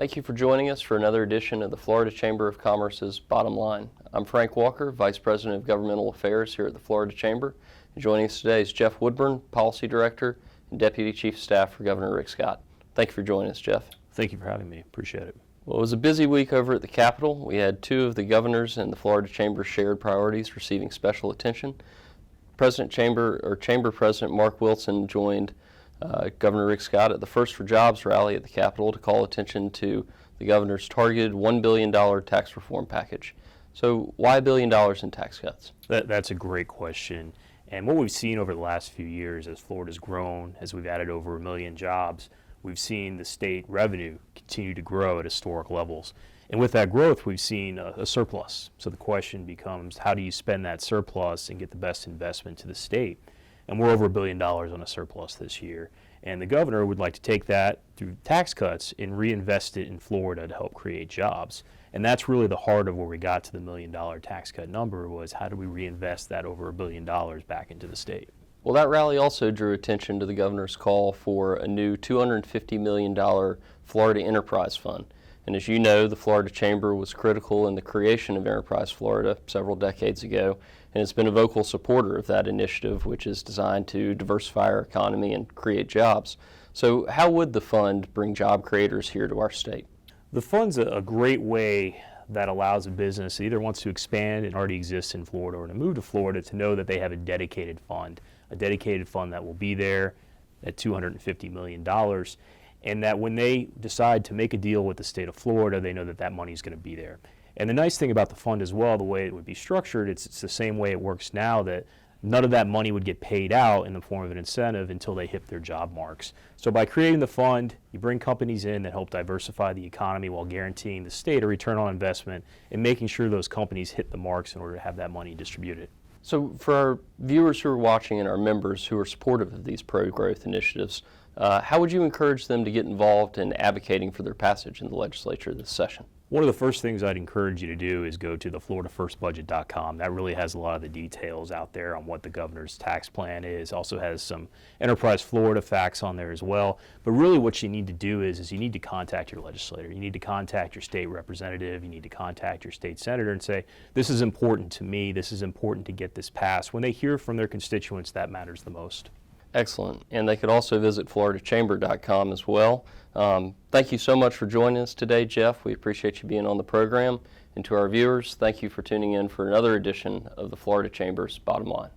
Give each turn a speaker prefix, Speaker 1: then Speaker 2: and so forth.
Speaker 1: Thank you for joining us for another edition of the Florida Chamber of Commerce's Bottom Line. I'm Frank Walker, Vice President of Governmental Affairs here at the Florida Chamber. And joining us today is Jeff Woodburn, Policy Director and Deputy Chief of Staff for Governor Rick Scott. Thank you for joining us, Jeff.
Speaker 2: Thank you for having me. Appreciate it.
Speaker 1: Well, it was a busy week over at the Capitol. We had two of the governors and the Florida Chamber's shared priorities receiving special attention. Chamber President Mark Wilson joined Governor Rick Scott at the First for Jobs rally at the Capitol to call attention to the governor's targeted $1 billion tax reform package. So why $1 billion in tax cuts?
Speaker 2: That's a great question. And what we've seen over the last few years as Florida's grown, as we've added over 1 million jobs, we've seen the state revenue continue to grow at historic levels. And with that growth, we've seen a surplus. So the question becomes, how do you spend that surplus and get the best investment to the state? And we're over $1 billion on a surplus this year. And the governor would like to take that through tax cuts and reinvest it in Florida to help create jobs. And that's really the heart of where we got to the $1 million tax cut number, was how do we reinvest that over $1 billion back into the state?
Speaker 1: Well, that rally also drew attention to the governor's call for a new $250 million Florida Enterprise Fund. And as you know, the Florida Chamber was critical in the creation of Enterprise Florida several decades ago, and it's been a vocal supporter of that initiative, which is designed to diversify our economy and create jobs. So how would the fund bring job creators here to our state?
Speaker 2: The fund's a great way that allows a business that either wants to expand and already exists in Florida or to move to Florida to know that they have a dedicated fund that will be there at $250 million. And that when they decide to make a deal with the state of Florida, they know that that money is going to be there. And the nice thing about the fund as well, the way it would be structured, it's the same way it works now, that none of that money would get paid out in the form of an incentive until they hit their job marks. So by creating the fund, you bring companies in that help diversify the economy while guaranteeing the state a return on investment and making sure those companies hit the marks in order to have that money distributed.
Speaker 1: So for our viewers who are watching and our members who are supportive of these pro-growth initiatives, how would you encourage them to get involved in advocating for their passage in the legislature this session?
Speaker 2: One of the first things I'd encourage you to do is go to the floridafirstbudget.com. That really has a lot of the details out there on what the governor's tax plan is. Also has some Enterprise Florida facts on there as well. But really what you need to do is you need to contact your legislator. You need to contact your state representative. You need to contact your state senator and say, this is important to me. This is important to get this passed. When they hear from their constituents, that matters the most.
Speaker 1: Excellent. And they could also visit floridachamber.com as well. Thank you so much for joining us today, Jeff. We appreciate you being on the program. And to our viewers, thank you for tuning in for another edition of the Florida Chamber's Bottom Line.